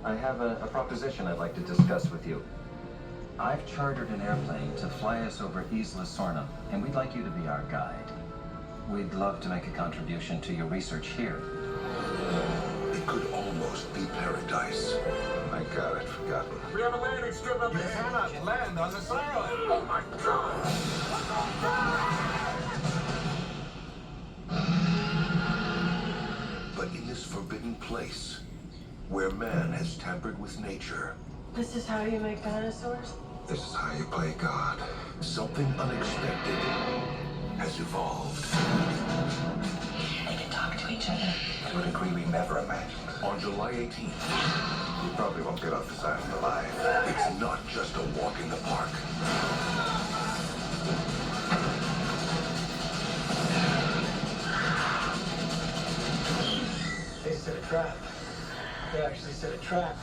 I have a proposition I'd like to discuss with you. I've chartered an airplane to fly us over Isla Sorna, and we'd like you to be our guide. We'd love to make a contribution to your research here. It could almost be paradise. My God, I'd forgotten. We have a landing strip up ahead. You cannot land on this island. Oh my God! But in this forbidden place, where man has tampered with nature, This is how you make dinosaurs? this is how you play God. Something unexpected has evolved. They can talk to each other. To a degree we never imagined. On July 18th, you probably won't get off this island alive. It's not just a walk in the park. They set a trap. They actually set a trap.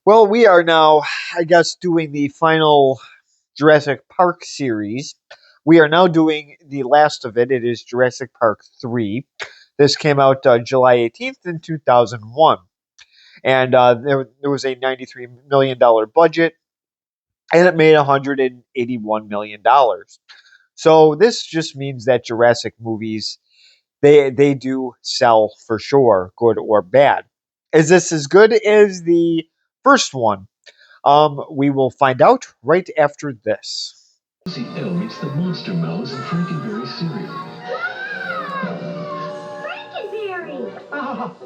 Well, we are now, I guess, doing the final Jurassic Park series. We are now doing the last of it. It is Jurassic Park 3. This came out July 18th in 2001. And there was a $93 million budget, and it made $181 million. So this just means that Jurassic movies, they do sell for sure, good or bad. Is this as good as the first one? We will find out right after this. Lucy L eats the Monster Mellows and Frankenberry cereal. Frankenberry! Oh,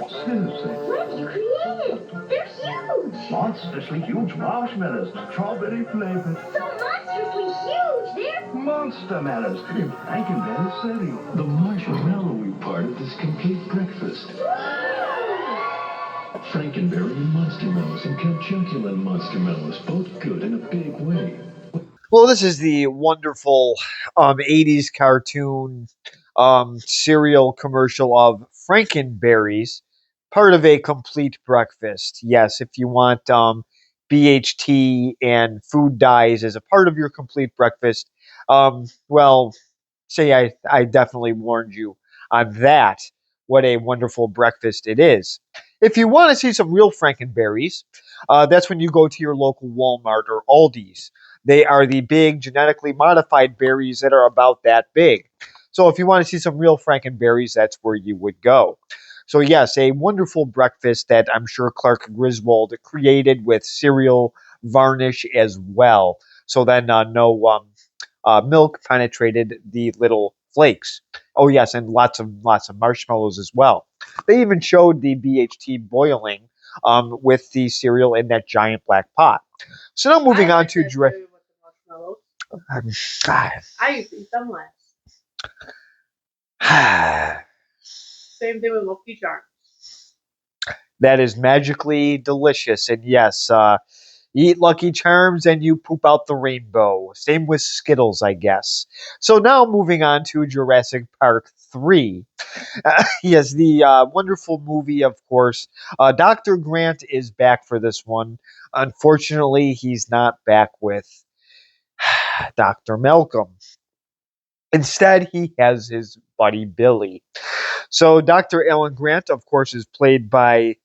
Susan. What have you created? They're huge! Monstrously huge marshmallows, strawberry flavored. So monstrously huge! They're Monster Mellows in Frankenberry cereal. The marshmallowy part of this complete breakfast. Frankenberry and Monster Mellows and Count Monster Mellows, both good in a big way. Well, this is the wonderful 80s cartoon cereal commercial of Frankenberries, part of a complete breakfast. Yes, if you want BHT and food dyes as a part of your complete breakfast, well, say I definitely warned you on that. What a wonderful breakfast it is. If you want to see some real Frankenberries, that's when you go to your local Walmart or Aldi's. They are the big genetically modified berries that are about that big. So if you want to see some real Frankenberries, that's where you would go. So yes, a wonderful breakfast that I'm sure Clark Griswold created with cereal varnish as well. So then no milk penetrated the little flakes. Oh yes, and lots of marshmallows as well. They even showed the BHT boiling with the cereal in that giant black pot. So now moving on to Jurassic. I used to eat them last. Same thing with Lucky Charms. That is magically delicious, and yes, eat Lucky Charms and you poop out the rainbow. Same with Skittles, I guess. So now moving on to Jurassic Park 3. Yes, the wonderful movie, of course. Dr. Grant is back for this one. Unfortunately, he's not back with Dr. Malcolm. Instead, he has his buddy Billy. So Dr. Alan Grant, of course, is played by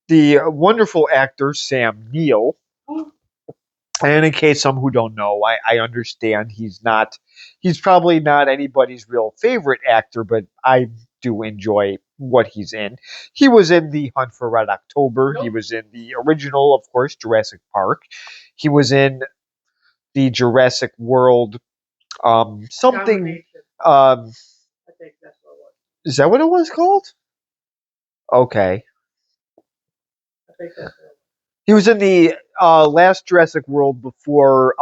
the wonderful actor Sam Neill. And in case some who don't know, I understand he's probably not anybody's real favorite actor, but I do enjoy what he's in. He was in The Hunt for Red October. Nope. He was in the original, of course, Jurassic Park. He was in the Jurassic World something. I think that's what it was. Is that what it was called? Okay. I think that's it. He was in the last Jurassic World before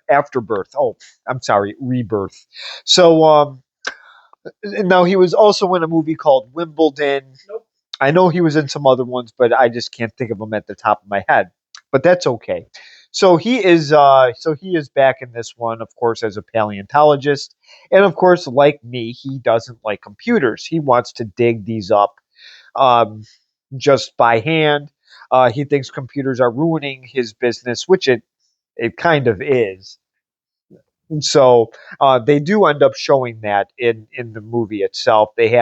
Afterbirth. Oh, I'm sorry, Rebirth. So now he was also in a movie called Wimbledon. Nope. I know he was in some other ones, but I just can't think of them at the top of my head. But that's okay. So he is back in this one, of course, as a paleontologist, and of course, like me, he doesn't like computers. He wants to dig these up just by hand. He thinks computers are ruining his business, which it kind of is. So they do end up showing that in the movie itself. They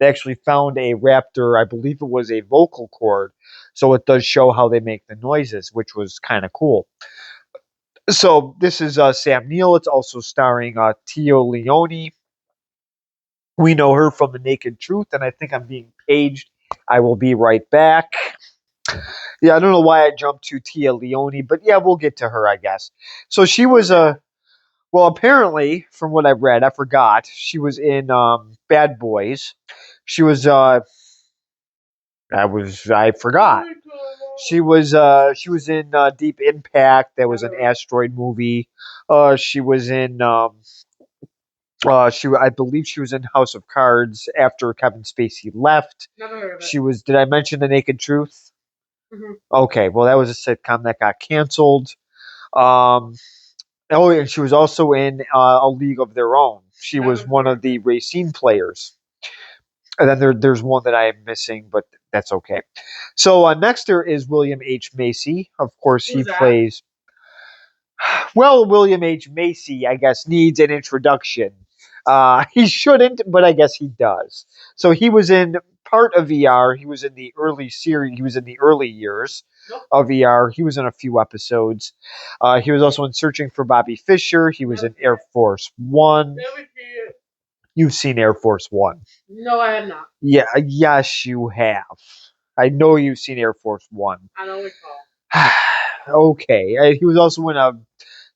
actually found a raptor, I believe it was a vocal cord, so it does show how they make the noises, which was kind of cool. So this is Sam Neill. It's also starring Tio Leone. We know her from The Naked Truth, and I think I'm being paged. I will be right back. Yeah, I don't know why I jumped to Tia Leone, but yeah, we'll get to her, I guess. So she was a well, apparently, from what I've read, I forgot she was in Bad Boys. She was I forgot. She was in Deep Impact. That was an asteroid movie. She was in I believe she was in House of Cards after Kevin Spacey left. Never heard of it. She was. Did I mention The Naked Truth? Hmm. Okay, well that was a sitcom that got canceled. Um, oh, and she was also in A League of Their Own. She was one of the Racine players. And then there's one that I am missing, but that's okay. So next there is William H. Macy. Of course, he Who's that? plays. Well, William H. Macy, I guess, needs an introduction. He shouldn't, but I guess he does. So he was in part of ER. He was in the early series. He was in the early years of ER. He was in a few episodes. He was also in Searching for Bobby Fischer. He was in Air Force One. You've seen Air Force One. No, I have not. Yeah, yes, you have. I know you've seen Air Force One. I don't recall. Okay. He was also in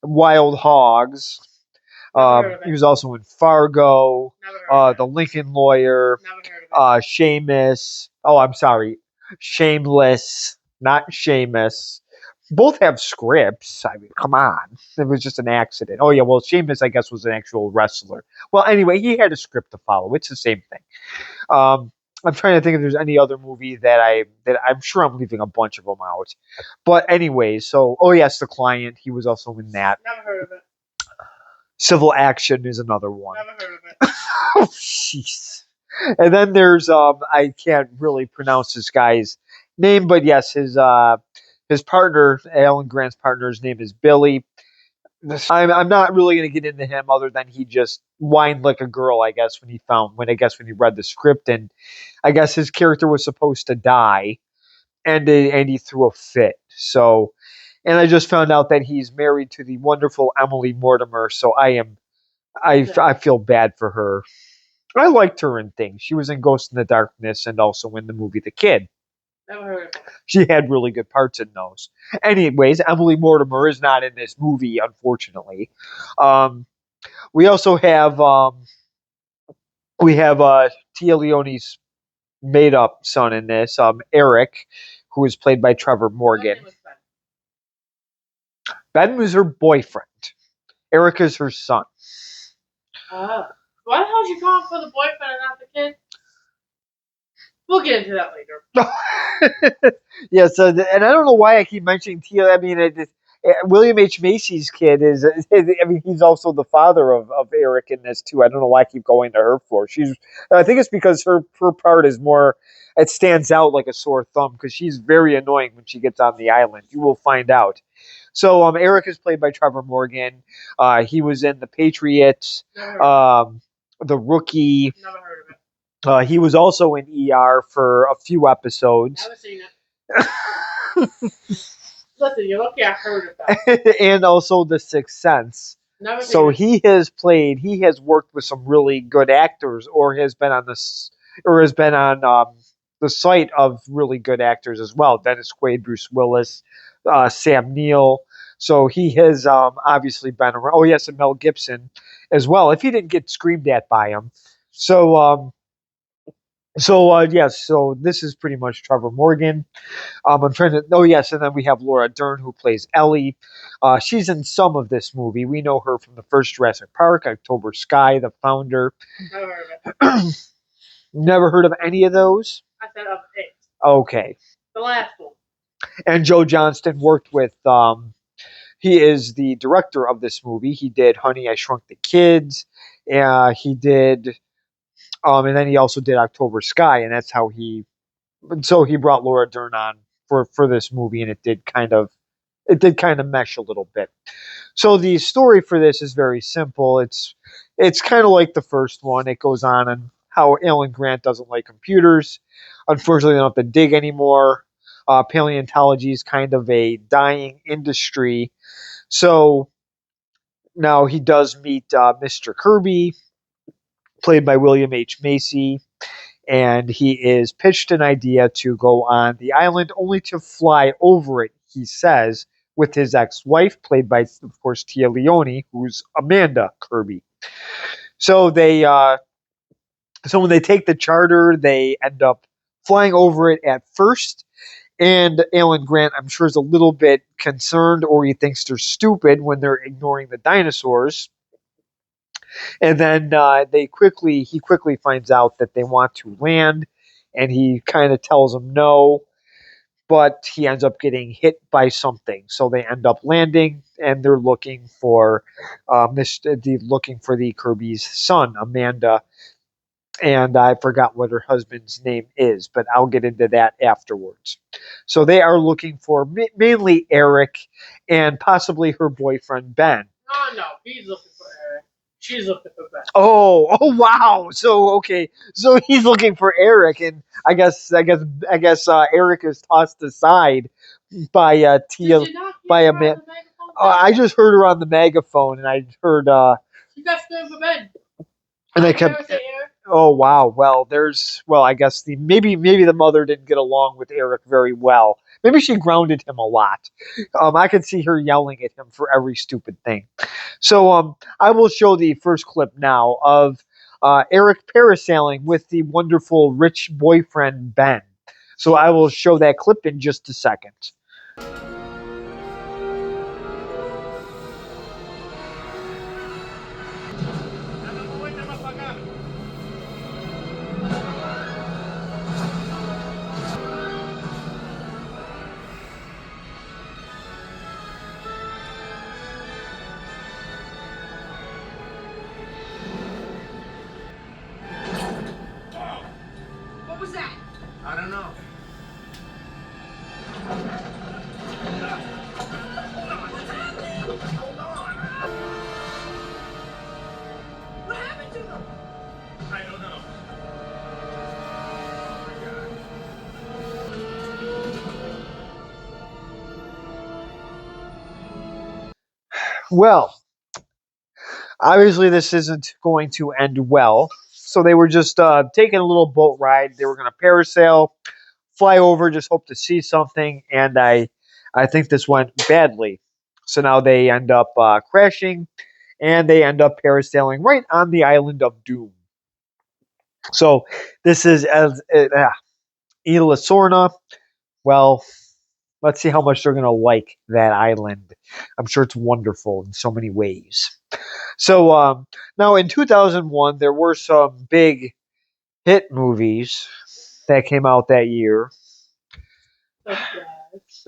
Wild Hogs. He was also in Fargo, The Lincoln Lawyer, Seamus. Oh, I'm sorry, Shameless, not Seamus. Both have scripts. I mean, come on. It was just an accident. Oh yeah, well, Seamus, I guess, was an actual wrestler. Well, anyway, he had a script to follow. It's the same thing. I'm trying to think if there's any other movie that I'm sure I'm leaving a bunch of them out. But anyways, so oh yes, The Client. He was also in that. Never heard of it. Civil Action is another one. Never heard of it. Oh, jeez. And then there's I can't really pronounce this guy's name, but yes, his partner, Alan Grant's partner's name is Billy. I'm not really going to get into him other than he just whined like a girl, I guess, when he read the script, and I guess his character was supposed to die, and he threw a fit. So, and I just found out that he's married to the wonderful Emily Mortimer. So I feel bad for her. I liked her in things. She was in Ghost in the Darkness and also in the movie The Kid. Never heard of it. She had really good parts in those. Anyways, Emily Mortimer is not in this movie, unfortunately. Um, we also have Tia Leone's made up son in this, Eric, who is played by Trevor Morgan. Ben was her boyfriend. Eric is her son. Why the hell did you call him for the boyfriend and not the kid? We'll get into that later. Yeah, so and I don't know why I keep mentioning Tia. I mean, William H. Macy's kid is. I mean, he's also the father of Eric in this too. I don't know why I keep going to her for. I think it's because her part is more. It stands out like a sore thumb because she's very annoying when she gets on the island. You will find out. So Eric is played by Trevor Morgan. He was in The Patriots, The Rookie. Never heard of it. He was also in ER for a few episodes. Never seen it. Listen, you're lucky I heard of that. And also The Sixth Sense. Never So seen he has worked with some really good actors, or has been on the site of really good actors as well. Dennis Quaid, Bruce Willis, Sam Neill. So he has obviously been around. Oh yes, and Mel Gibson as well. If he didn't get screamed at by him, so. Yes, so this is pretty much Trevor Morgan. I'm trying to. Oh, yes, and then we have Laura Dern who plays Ellie. She's in some of this movie. We know her from the first Jurassic Park, October Sky, the founder. Never heard of it. Never heard of any of those? I said of it. Okay. The last one. And Joe Johnston worked with. He is the director of this movie. He did Honey, I Shrunk the Kids. He did. And then he also did October Sky, and that's how he brought Laura Dern on for this movie, and it did kind of mesh a little bit. So the story for this is very simple. It's kind of like the first one. It goes on how Alan Grant doesn't like computers. Unfortunately, they don't have to dig anymore. Paleontology is kind of a dying industry. So now he does meet Mr. Kirby, played by William H. Macy, and he is pitched an idea to go on the island only to fly over it, he says, with his ex-wife, played by, of course, Tia Leone, who's Amanda Kirby. So so when they take the charter, they end up flying over it at first. And Alan Grant, I'm sure, is a little bit concerned, or he thinks they're stupid when they're ignoring the dinosaurs. And then he quickly finds out that they want to land, and he kind of tells them no, but he ends up getting hit by something. So they end up landing, and they're looking for looking for the Kirby's son, Amanda, and I forgot what her husband's name is, but I'll get into that afterwards. So they are looking for mainly Eric and possibly her boyfriend Ben. Oh no, he's looking for Eric. She's looking for Ben. Oh wow! So okay, so he's looking for Eric, and I guess Eric is tossed aside by Tia Did you not by hear a her on man. the megaphone? I just heard her on the megaphone, and I heard You got going for Ben. and I I never kept. say Eric. Oh wow! Well, I guess maybe the mother didn't get along with Eric very well. Maybe she grounded him a lot. I could see her yelling at him for every stupid thing. So I will show the first clip now of Eric parasailing with the wonderful rich boyfriend Ben. So I will show that clip in just a second. What was that? I don't know. What happened to them? I don't know. Well, obviously this isn't going to end well. So they were just taking a little boat ride. They were going to parasail, fly over, just hope to see something, and I think this went badly. So now they end up crashing, and they end up parasailing right on the island of Doom. So this is Isla Sorna. Well, let's see how much they're going to like that island. I'm sure it's wonderful in so many ways. So now in 2001, there were some big hit movies that came out that year.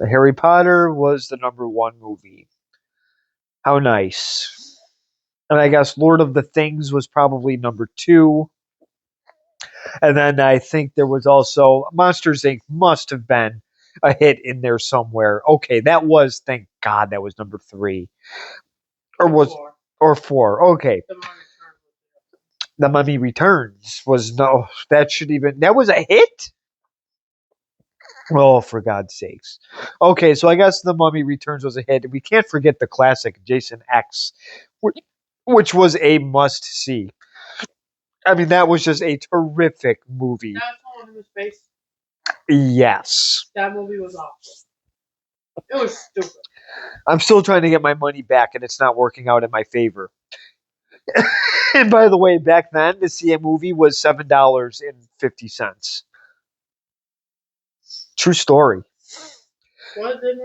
Harry Potter was the number one movie. How nice. And I guess Lord of the Things was probably number two. And then I think there was also Monsters Inc. must have been a hit in there somewhere. Okay, that was, thank God, that was number three. Or was Four. or four. Okay. The Mummy Returns. The Mummy Returns was no that was a hit? Oh, for God's sakes. Okay, so I guess The Mummy Returns was a hit. We can't forget the classic Jason X, which was a must see. I mean, that was just a terrific movie. Now it's all in his face. Yes. That movie was awesome. It was stupid. I'm still trying to get my money back, and it's not working out in my favor. And by the way, back then, to see a movie was $7.50. True story. What is it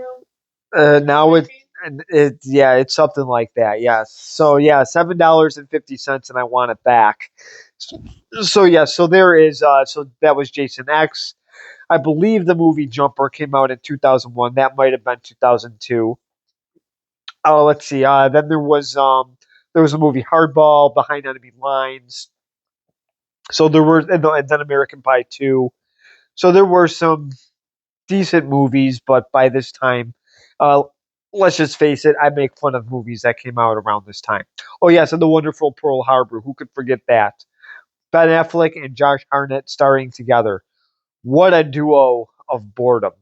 now? Now it's something like that. Yes. So yeah, $7.50, and I want it back. So yeah, so there is. So that was Jason X. I believe the movie Jumper came out in 2001. That might have been 2002. Oh, let's see. Then there was a movie Hardball, Behind Enemy Lines. So there were, and then American Pie 2. So there were some decent movies, but by this time, uh, let's just face it, I make fun of movies that came out around this time. Oh yes, and the wonderful Pearl Harbor. Who could forget that? Ben Affleck and Josh Hartnett starring together. What a duo of boredom.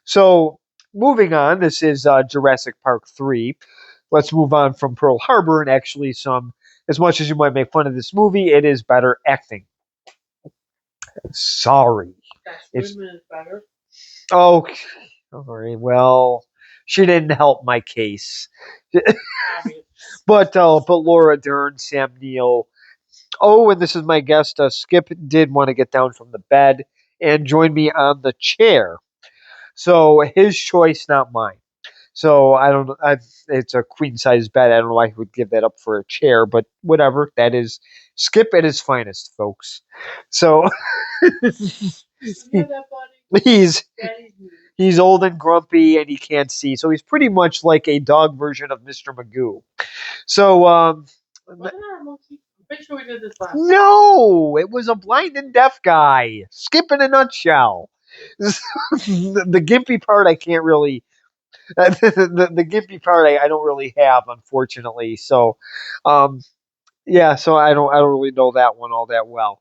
So, moving on, this is Jurassic Park 3. Let's move on from Pearl Harbor and actually some, as much as you might make fun of this movie, it is better acting. Sorry. That's Goodman is better. Oh, sorry. Well, she didn't help my case. But Laura Dern, Sam Neill. Oh, and this is my guest. Skip did want to get down from the bed and join me on the chair. So his choice, not mine. So I don't. It's a queen size bed. I don't know why he would give that up for a chair, but whatever. That is Skip at his finest, folks. So he's he's old and grumpy, and he can't see. So he's pretty much like a dog version of Mr. Magoo. So Wasn't there a monkey? I'm pretty sure we did this last time. no, it was a blind and deaf guy. Skip in a nutshell. The gimpy part I can't really the gimpy part I don't really have, unfortunately. So yeah, so I don't really know that one all that well.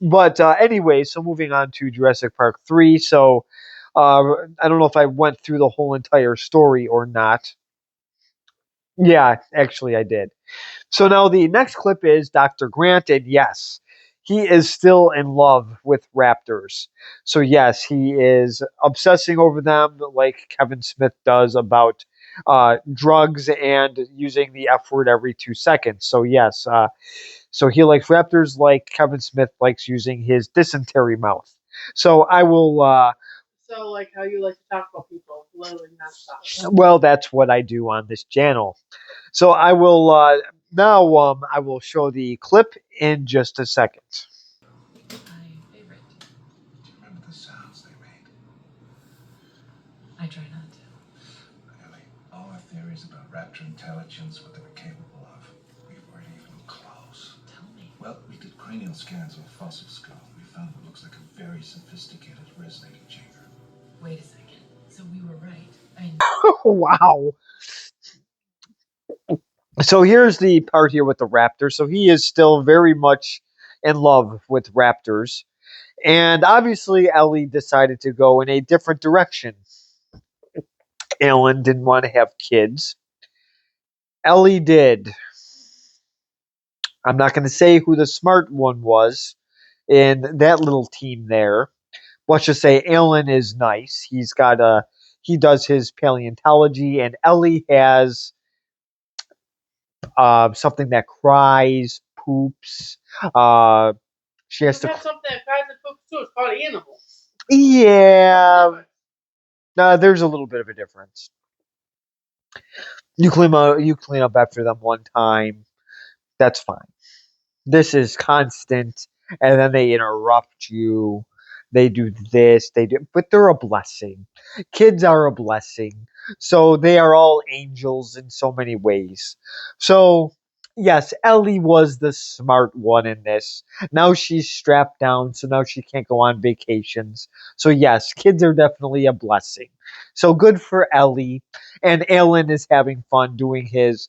But anyway, so moving on to Jurassic Park 3. So I don't know if I went through the whole entire story or not. Yeah, actually I did. So now the next clip is Dr. Grant, and yes, he is still in love with raptors. So yes, he is obsessing over them like Kevin Smith does about drugs and using the F word every 2 seconds. So yes, so he likes raptors like Kevin Smith likes using his dysentery mouth. So I will. So, like how you like to talk about people, literally nonstop. Well, that's what I do on this channel. So I will now. I will show the clip in just a second. My favorite. Do you remember the sounds they made? I try not to. Really, all our theories about raptor intelligence, what they were capable of, we weren't even close. Tell me. Well, we did cranial scans of a fossil skull. We found what looks like a very sophisticated resonating chamber. Wait a second. So we were right. Wow. So here's the part here with the raptor. So he is still very much in love with raptors. And obviously, Ellie decided to go in a different direction. Alan didn't want to have kids. Ellie did. I'm not going to say who the smart one was in that little team there. Let's just say Alan is nice. He does his paleontology, and Ellie has something that cries, poops. She has We to. have something that cries and poops too. It's called animals. Yeah, there's a little bit of a difference. You clean up after them one time. That's fine. This is constant, and then they interrupt you. They do this, they do, but they're a blessing. Kids are a blessing, so they are all angels in so many ways. So yes, Ellie was the smart one in this. Now she's strapped down, so now she can't go on vacations. So yes, kids are definitely a blessing. So good for Ellie, and Alan is having fun doing his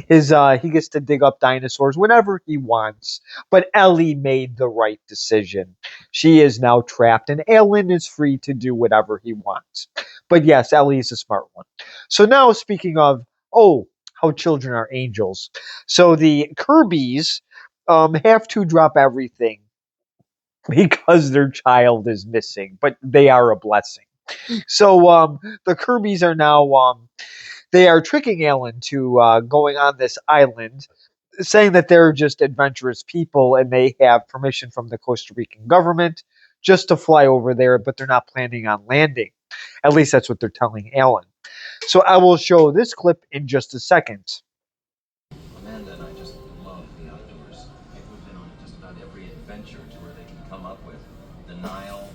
he gets to dig up dinosaurs whenever he wants. But Ellie made the right decision. She is now trapped, and Alan is free to do whatever he wants. But yes, Ellie is a smart one. So now, speaking of, oh, how children are angels. So the Kirby's have to drop everything because their child is missing, but they are a blessing. So the Kirby's are now they are tricking Alan to going on this island, saying that they're just adventurous people and they have permission from the Costa Rican government just to fly over there, but they're not planning on landing. At least that's what they're telling Alan. So I will show this clip in just a second. Amanda and I just love the outdoors. We've been on just about every adventure tour they can come up with. The Nile,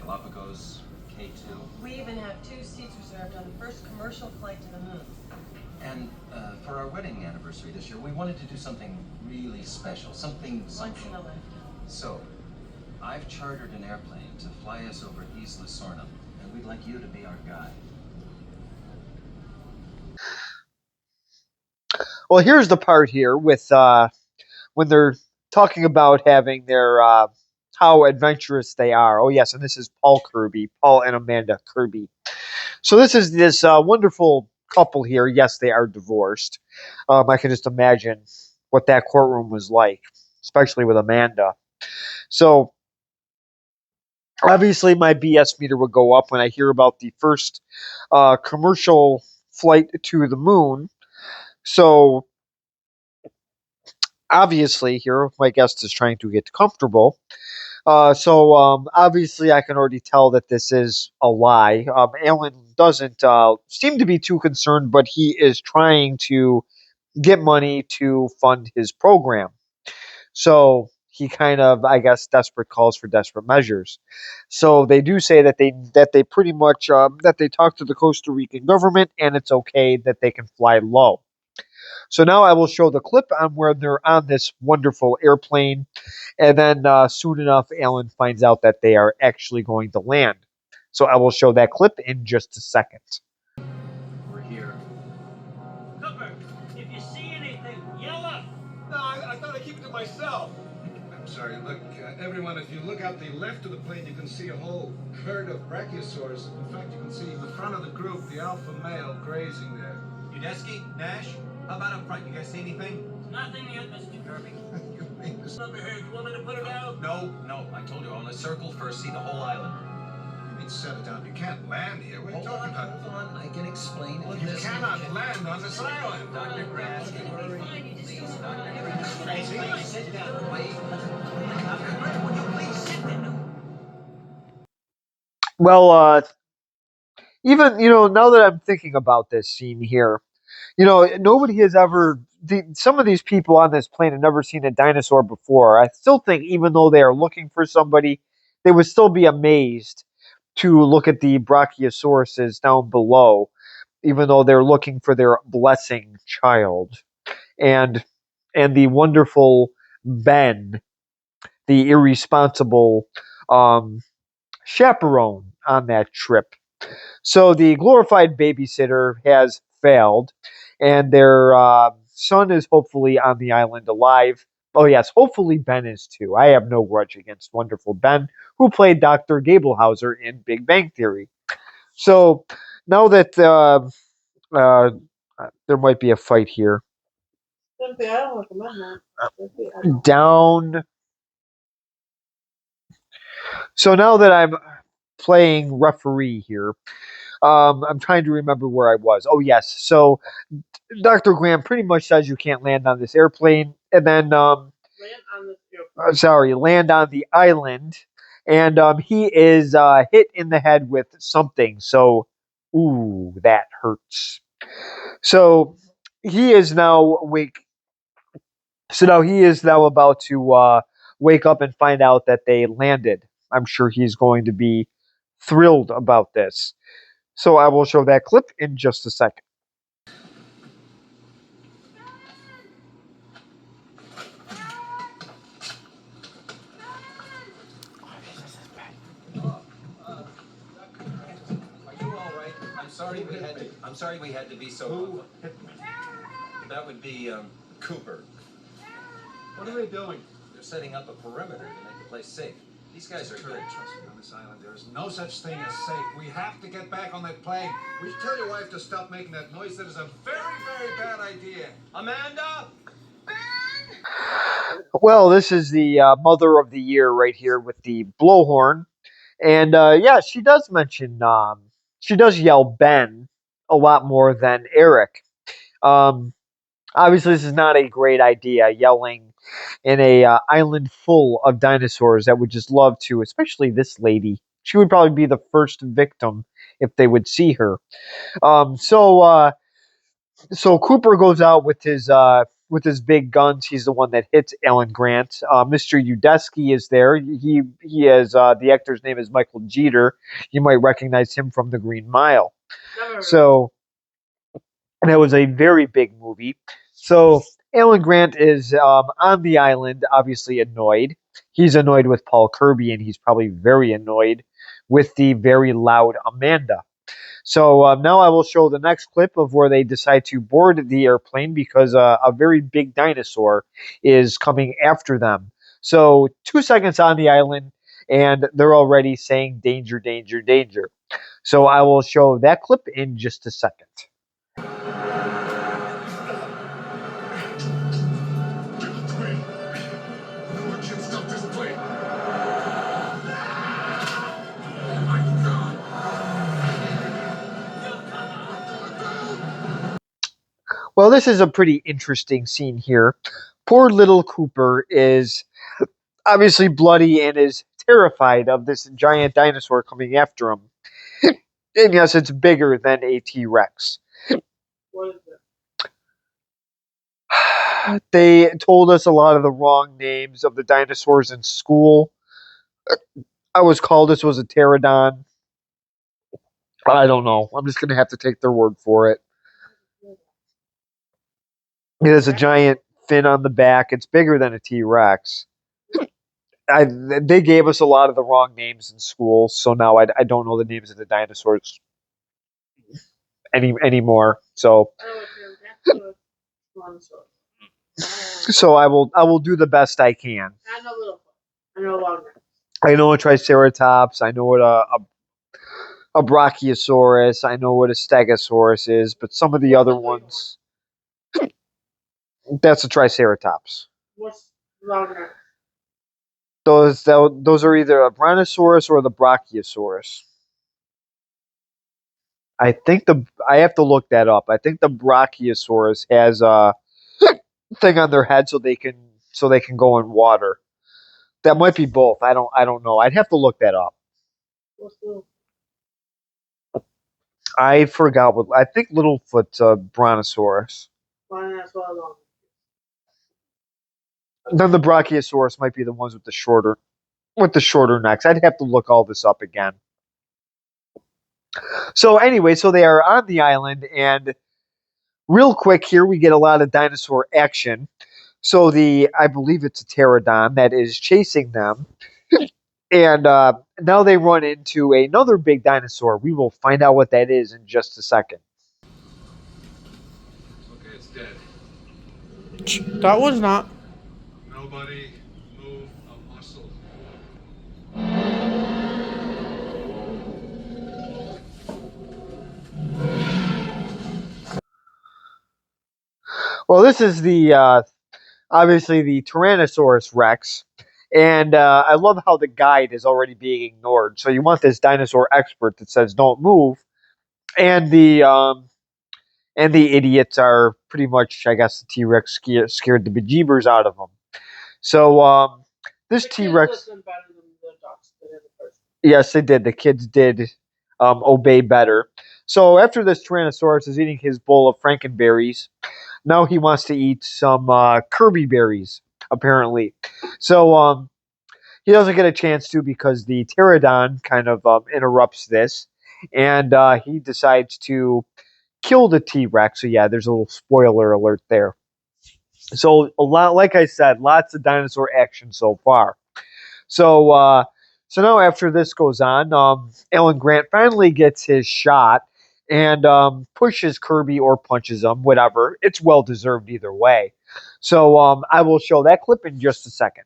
Galapagos, K2. We even have 2 seats reserved on the first commercial flight to the moon. And for our wedding anniversary this year, we wanted to do something really special, something Once in a lifetime. So, I've chartered an airplane to fly us over Isla Sorna, and we'd like you to be our guide. Well, here's the part here with when they're talking about having their how adventurous they are. Oh yes, and this is Paul and Amanda Kirby. So this is this wonderful couple here. Yes, they are divorced. I can just imagine what that courtroom was like, especially with Amanda. So obviously, my BS meter would go up when I hear about the first commercial flight to the moon. So obviously, here my guest is trying to get comfortable. Obviously, I can already tell that this is a lie. Alan doesn't seem to be too concerned, but he is trying to get money to fund his program. So he kind of, I guess, desperate calls for desperate measures. So they do say that they pretty much that they talk to the Costa Rican government and it's okay that they can fly low. So now I will show the clip on where they're on this wonderful airplane, and then soon enough, Alan finds out that they are actually going to land. So I will show that clip in just a second. We're here. Cooper, if you see anything, yell up. No, I thought I'd keep it to myself. I'm sorry. Look, everyone, if you look out the left of the plane, you can see a whole herd of brachiosaurs. In fact, you can see in the front of the group the alpha male grazing there. Udesky, Nash, how about up front? You guys see anything? Nothing yet, Mr. Kirby. You mean this? Over here, you want me to put it out? No, I told you I want to circle first, see the whole island. You mean set it down? You can't land here. What are you Hold talking on, about? hold on. I can explain. You cannot land on this island. Dr. Grass, please, Dr. Grass. Please sit down. Wait. Will you please sit down? Well, even now that I'm thinking about this scene here, nobody has ever. Some of these people on this plane have never seen a dinosaur before. I still think, even though they are looking for somebody, they would still be amazed to look at the brachiosauruses down below, even though they're looking for their blessing child. And the wonderful Ben, the irresponsible um, chaperone on that trip. So the glorified babysitter has failed, and their son is hopefully on the island alive. Oh, yes, hopefully Ben is too. I have no grudge against wonderful Ben, who played Dr. Gablehauser in Big Bang Theory. So now that uh, there might be a fight here. Simply, I don't recommend that. Simply, I don't. Down. So now that I'm playing referee here, I'm trying to remember where I was. Oh, yes. So Dr. Graham pretty much says you can't land on this airplane, and then Land on this airplane. land on the island, and he is hit in the head with something. So, ooh, that hurts. So he is now wake. So now he is now about to wake up and find out that they landed. I'm sure he's going to be thrilled about this. So I will show that clip in just a second. Are you all right? I'm sorry we had to be so. Who hit me? That would be Cooper. What are they doing? They're setting up a perimeter to make the place safe. These guys are good. Trust me, on this island there is no such thing as safe. We have to get back on that plane. Will you tell your wife to stop making that noise? That is a very, very bad idea. Amanda? Well, this is the mother of the year right here with the blowhorn. And yeah, she does mention, she does yell Ben a lot more than Eric. Um, Obviously, this is not a great idea, yelling in a island full of dinosaurs that would just love to, especially this lady. She would probably be the first victim if they would see her. Um, so, uh, so Cooper goes out with his big guns. He's the one that hits Alan Grant. Mr. Udesky is there. He is the actor's name is Michael Jeter. You might recognize him from The Green Mile. Never. So, and it was a very big movie. So Alan Grant is on the island, obviously annoyed. He's annoyed with Paul Kirby, and he's probably very annoyed with the very loud Amanda. So now I will show the next clip of where they decide to board the airplane because a very big dinosaur is coming after them. So 2 seconds on the island, and they're already saying danger, danger, danger. So I will show that clip in just a second. Well, this is a pretty interesting scene here. Poor little Cooper is obviously bloody and is terrified of this giant dinosaur coming after him. And yes, it's bigger than a T Rex. What is it? They told us a lot of the wrong names of the dinosaurs in school. This was a pterodon. I don't know. I'm just gonna have to take their word for it. It has a giant fin on the back. It's bigger than a T Rex. They gave us a lot of the wrong names in school, so now I don't know the names of the dinosaurs anymore. So I will do the best I can. I know Littlefoot. I know Longer. I know a Triceratops. I know what a Brachiosaurus. I know what a Stegosaurus is, but some of the other ones. That's a Triceratops. What's Longer? Those are either a Brontosaurus or the Brachiosaurus. I have to look that up. I think the Brachiosaurus has a thing on their head so they can go in water. That might be both. I don't know. I'd have to look that up. What's Littlefoot? I forgot what I think Littlefoot's a Brontosaurus. Fine, that's what I love. Then the Brachiosaurus might be the ones with the shorter necks. I'd have to look all this up again. So anyway, so they are on the island, and real quick here we get a lot of dinosaur action. So I believe it's a pterodon that is chasing them, and now they run into another big dinosaur. We will find out what that is in just a second. Okay, it's dead. That one's not. Nobody move a muscle. Well, this is the obviously the Tyrannosaurus Rex. And I love how the guide is already being ignored. So you want this dinosaur expert that says don't move, and the idiots are pretty much, I guess, the T Rex scared the bejeebers out of them. So this T Rex, yes, they did. The kids did obey better. So after this Tyrannosaurus is eating his bowl of Frankenberries, now he wants to eat some Kirby berries, apparently. So he doesn't get a chance to because the pterodon kind of interrupts this, and he decides to kill the T Rex. So yeah, there's a little spoiler alert there. So a lot, like I said, lots of dinosaur action so far. So so now after this goes on, Alan Grant finally gets his shot and pushes Kirby or punches him, whatever. It's well deserved either way. So I will show that clip in just a second.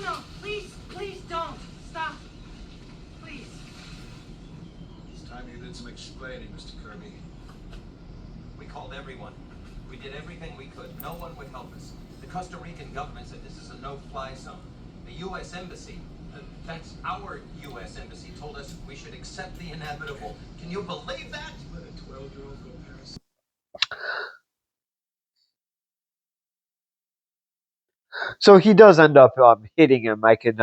No. Please don't. Stop. Please. It's time you did some explaining, Mr. Kirby. We called everyone. We did everything we could. No one would help us. The Costa Rican government said this is a no-fly zone. The U.S. Embassy, that's our U.S. Embassy, told us we should accept the inevitable. Can you believe that? Let a 12-year-old go parasite. So he does end up hitting him. I can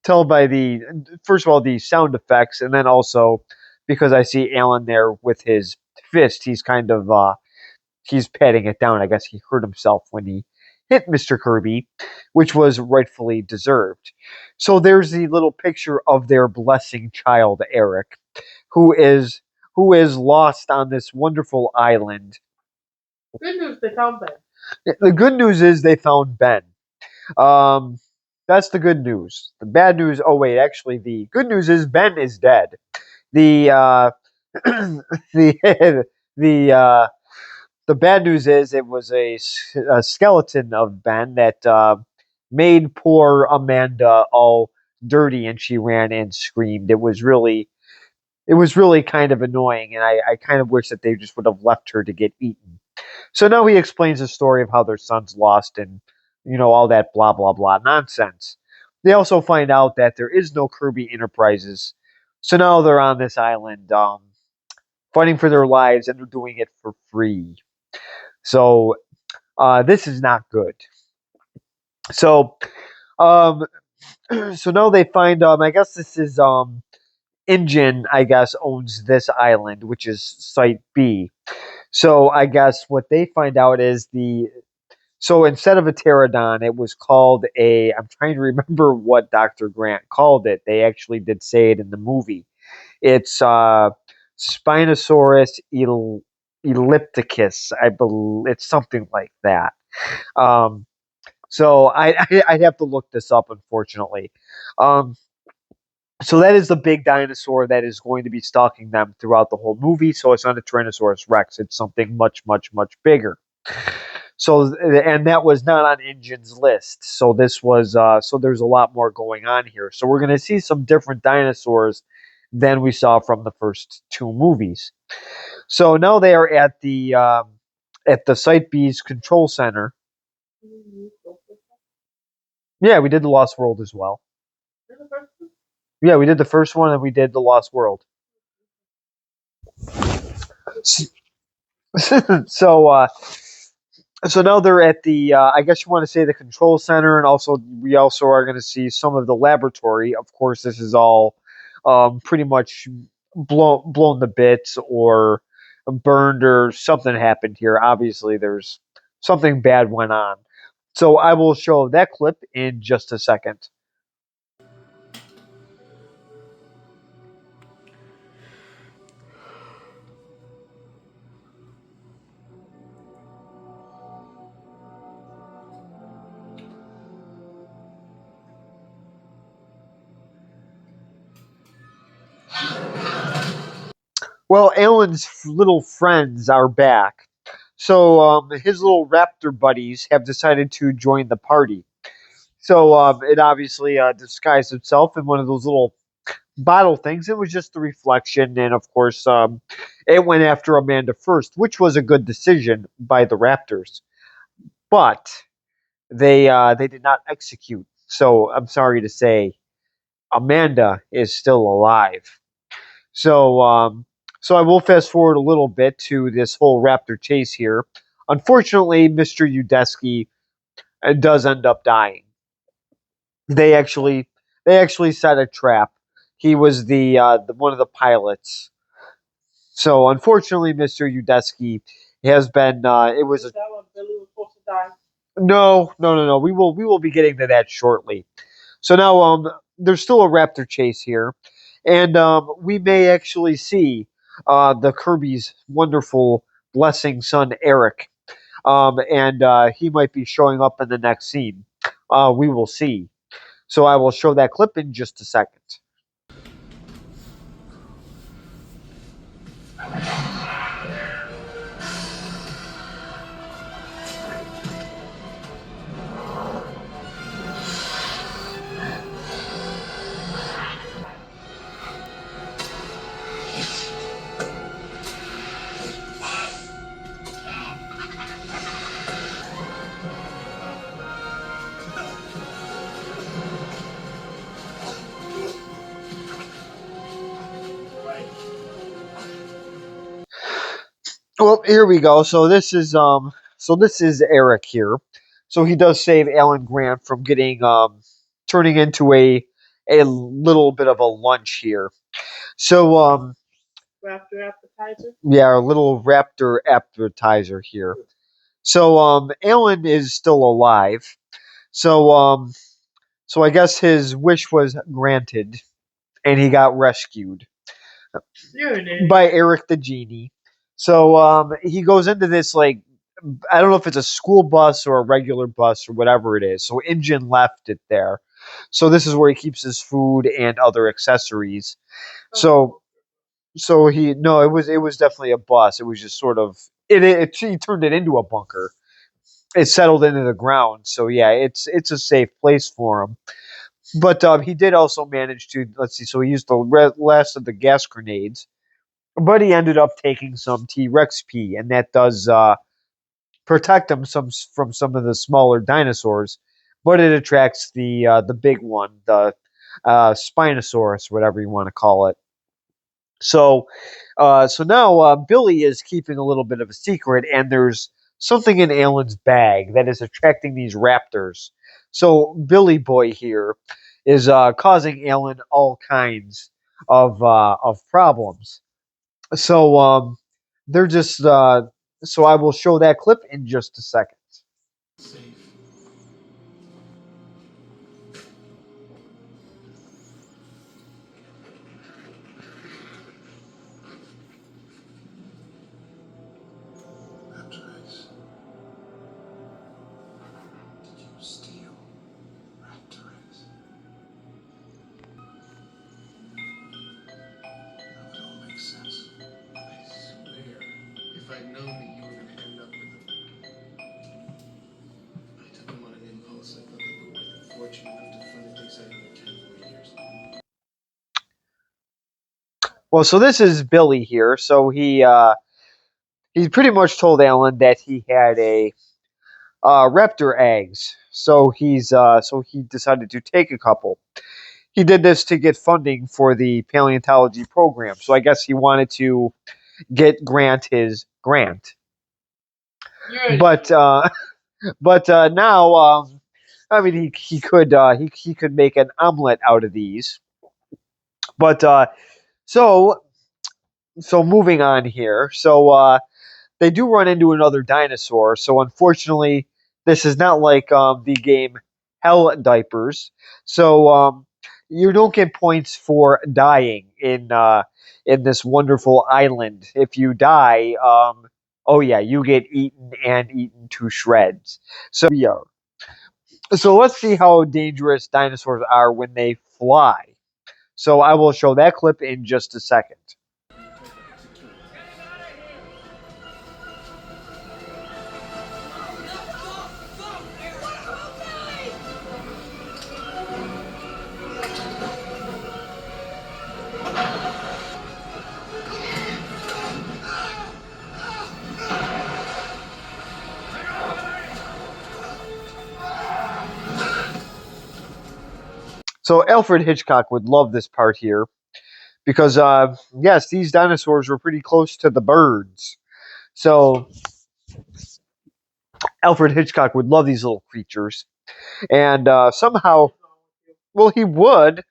tell by the first of all the sound effects, and then also because I see Alan there with his fist. He's kind of he's patting it down. I guess he hurt himself when he hit Mr. Kirby, which was rightfully deserved. So there's the little picture of their blessing child, Eric, who is lost on this wonderful island. Good news, they found Ben. The good news is they found Ben. That's the good news. The bad news. Oh wait, actually, the good news is Ben is dead. The the the the bad news is it was a skeleton of Ben that made poor Amanda all dirty, and she ran and screamed. It was really kind of annoying, and I kind of wish that they just would have left her to get eaten. So now he explains the story of how their son's lost and all that blah blah blah nonsense. They also find out that there is no Kirby Enterprises, so now they're on this island, fighting for their lives, and they're doing it for free. So this is not good. So um, so now they find I guess this is InGen, I guess, owns this island, which is Site B. So I guess what they find out is so instead of a pterodon, it was called I'm trying to remember what Dr. Grant called it. They actually did say it in the movie. It's Spinosaurus ellipticus, I believe. It's something like that. Um, so I'd have to look this up, unfortunately. Um, so that is the big dinosaur that is going to be stalking them throughout the whole movie. So it's not a Tyrannosaurus Rex. It's something much, much, much bigger. So and that was not on InGen's list. So this was so there's a lot more going on here. So we're going to see some different dinosaurs than we saw from the first two movies. So now they are at the Site B's control center. Yeah, we did the Lost World as well. Yeah, we did the first one and we did the Lost World. so so now they're at the I guess you want to say the control center, and also we also are going to see some of the laboratory. Of course, this is all pretty much blown to bits or burned or something happened here. Obviously, there's something bad went on. So I will show that clip in just a second. Well, Alan's little friends are back. So his little raptor buddies have decided to join the party. So it obviously disguised itself in one of those little bottle things. It was just the reflection, and of course, it went after Amanda first, which was a good decision by the Raptors. But they did not execute. So I'm sorry to say, Amanda is still alive. So so I will fast forward a little bit to this whole Raptor chase here. Unfortunately, Mr. Udesky does end up dying. They actually they actually set a trap. He was the one of the pilots. So unfortunately, Mr. Udesky has been. It was a That one, Billy was supposed to die. no. We will be getting to that shortly. So now there's still a raptor chase here, and we may actually see the Kirby's wonderful blessing son Eric, and he might be showing up in the next scene. We will see. So I will show that clip in just a second. Well, here we go. So this is Eric here. So he does save Alan Grant from getting turning into a little bit of a lunch here. So Raptor appetizer. yeah, a little raptor appetizer here. So Alan is still alive. So so I guess his wish was granted and he got rescued You're an idiot. by Eric the Genie. So he goes into this like I don't know if it's a school bus or a regular bus or whatever it is. So InGen left it there. So this is where he keeps his food and other accessories. So so he no, it was definitely a bus. It was just sort of he turned it into a bunker. It settled into the ground. So yeah, it's a safe place for him. But he did also manage to, let's see. So he used the last of the gas grenades, but he ended up taking some T Rex pee, and that does protect him from some of the smaller dinosaurs. But it attracts the big one, the Spinosaurus, whatever you want to call it. So, so now Billy is keeping a little bit of a secret, and there's something in Alan's bag that is attracting these raptors. So Billy Boy here is causing Alan all kinds of problems. So they're just so I will show that clip in just a second. Raptor eggs. Did you steal raptor eggs? Now it all makes sense. I swear, if I'd known that you were going to end up with them, I took them on an impulse. I thought they were worth a fortune enough to fund it takes another 10 more years. Well, so this is Billy here. So he pretty much told Alan that he had a raptor eggs. So he decided to take a couple. He did this to get funding for the paleontology program. So I guess he wanted to get Grant his grant. But now I mean he could make an omelet out of these. But so so moving on here. So they do run into another dinosaur. So unfortunately, this is not like the game Hell Diapers. So you don't get points for dying in this wonderful island. If you die, oh yeah, you get eaten and eaten to shreds. So yeah. So let's see how dangerous dinosaurs are when they fly. So I will show that clip in just a second. So Alfred Hitchcock would love this part here because yes, these dinosaurs were pretty close to the birds. So Alfred Hitchcock would love these little creatures, and somehow, well, he would.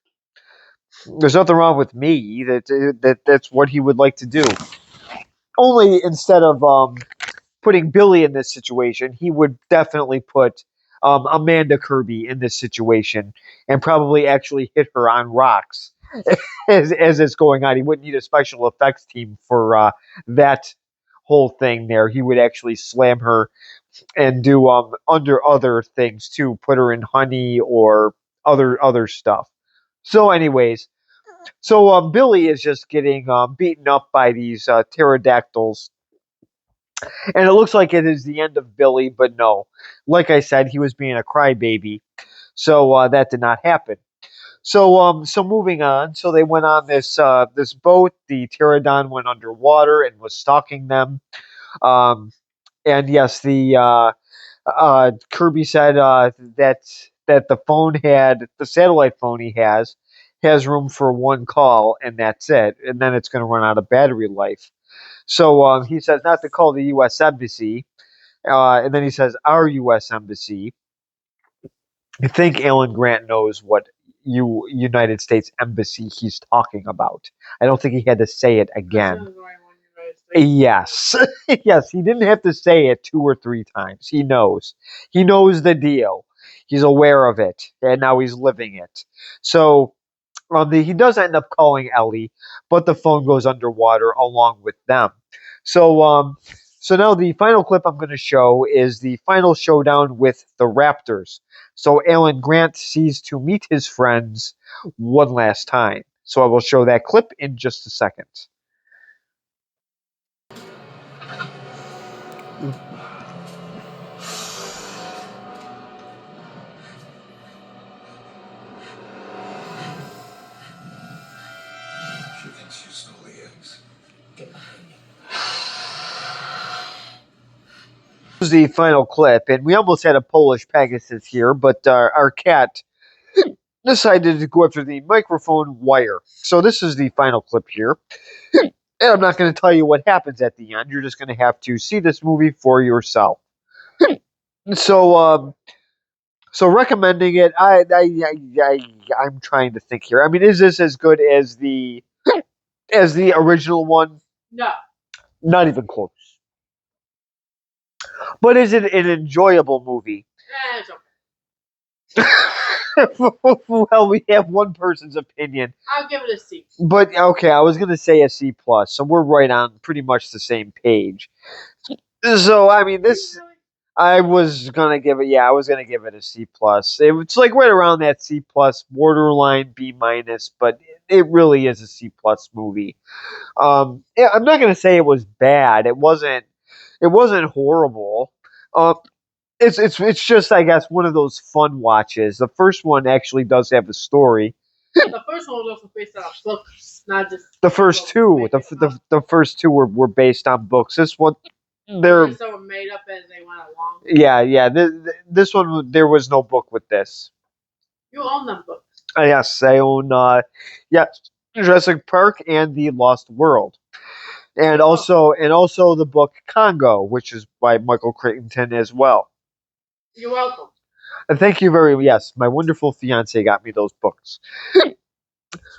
There's nothing wrong with me. That's what he would like to do. Only instead of putting Billy in this situation, he would definitely put Amanda Kirby in this situation and probably actually hit her on rocks as it's going on. He wouldn't need a special effects team for that whole thing there. He would actually slam her and do under other things too, put her in honey or other stuff. So, anyways, so Billy is just getting beaten up by these pterodactyls, and it looks like it is the end of Billy, but no. Like I said, he was being a crybaby, so that did not happen. So so moving on, so they went on this boat. The pterodon went underwater and was stalking them. Um, and yes, the Kirby said that the satellite phone he has room for one call, and that's it. And then it's going to run out of battery life. So he says not to call the U.S. Embassy, and then he says our U.S. Embassy. I think Alan Grant knows what United States Embassy he's talking about. I don't think he had to say it again. Yes, yes, he didn't have to say it 2 or 3 times. He knows. He knows the deal. He's aware of it, and now he's living it. So he does end up calling Ellie, but the phone goes underwater along with them. So So now the final clip I'm going to show is the final showdown with the Raptors. So Alan Grant sees to meet his friends one last time. So I will show that clip in just a second. She thinks you stole the eggs. This is the final clip, and we almost had a Polish Pegasus here, but our cat decided to go after the microphone wire. So this is the final clip here. And I'm not going to tell you what happens at the end. You're just going to have to see this movie for yourself. So, so recommending it. I'm trying to think here. I mean, is this as good as the original one? No. Not even close. But is it an enjoyable movie? It's okay. Well, we have one person's opinion. I'll give it a C. But okay, I was gonna say a C plus, so we're right on pretty much the same page. So I mean, this I was gonna give it. Yeah, I was gonna give it a C plus. It's like right around that C plus, borderline B minus, but it really is a C plus movie. Yeah, I'm not gonna say it was bad. It wasn't. It wasn't horrible. Um, it's just I guess one of those fun watches. The first one actually does have a story. The first one was also based on books, not just The first two, the first two were based on books. This one, they're so made up as they went along. yeah. This one there was no book with this. You own them books. Yes, I own Jurassic Park and the Lost World, and also the book Congo, which is by Michael Crichton as well. You're welcome. And thank you very yes, my wonderful fiance got me those books.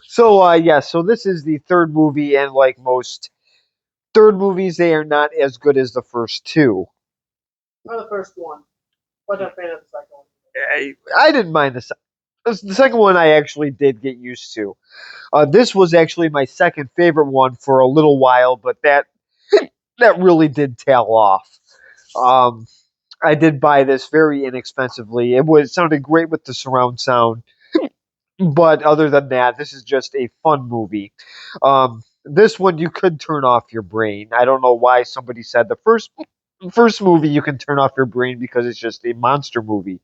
So so this is the third movie, and like most third movies, they are not as good as the first two. Or the first one. Wasn't a fan of the second one. I didn't mind the second one. I actually did get used to. This was actually my second favorite one for a little while, but that really did tail off. I did buy this very inexpensively. It sounded great with the surround sound, but other than that, this is just a fun movie. This one you could turn off your brain. I don't know why somebody said the first movie you can turn off your brain because it's just a monster movie.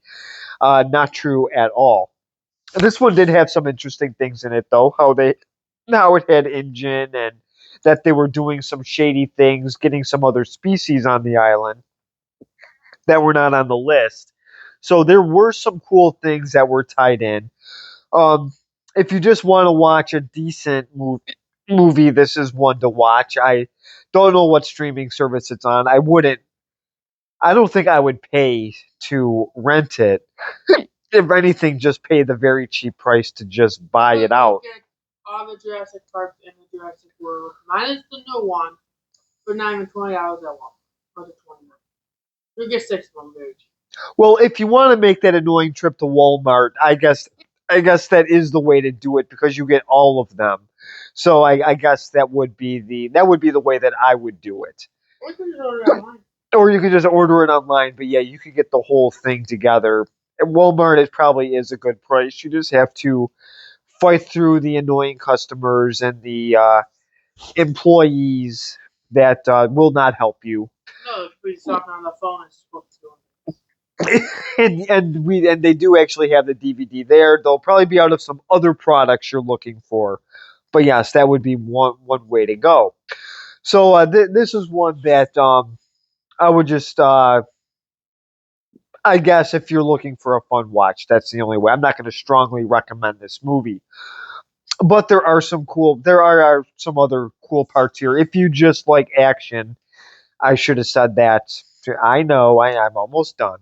Not true at all. This one did have some interesting things in it, though. How it had engine and that they were doing some shady things, getting some other species on the island that were not on the list. So there were some cool things that were tied in. If you just want to watch a decent movie, this is one to watch. I don't know what streaming service it's on. I don't think I would pay to rent it. If anything, just pay the very cheap price to just buy it out. Get all the Jurassic Park and the Jurassic World, minus the new one, for not even $20 at Walmart. Or the 29. You get 6 of them very cheap. Well, if you want to make that annoying trip to Walmart, I guess that is the way to do it because you get all of them. So I guess that would be the way that I would do it. Or you can just order it online. Or you could just order it online, but yeah, you could get the whole thing together. At Walmart, it probably is a good price. You just have to fight through the annoying customers and the employees that will not help you. No, if we're talking on the phone, it's supposed to and they do actually have the DVD there. They'll probably be out of some other products you're looking for, but yes, that would be one way to go. So this is one that I would just I guess if you're looking for a fun watch, that's the only way. I'm not going to strongly recommend this movie, but there are are some other cool parts here. If you just like action, I should have said that. I know, I'm almost done.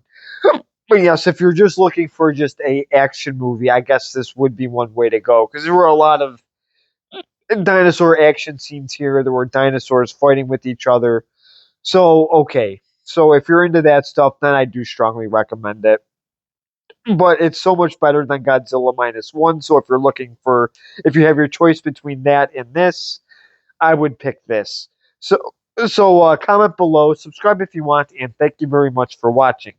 But yes, if you're just looking for just a action movie, I guess this would be one way to go because there were a lot of dinosaur action scenes here. There were dinosaurs fighting with each other. So okay, so if you're into that stuff, then I do strongly recommend it. But it's so much better than Godzilla minus one. So if you have your choice between that and this, I would pick this. So So comment below, subscribe if you want, and thank you very much for watching.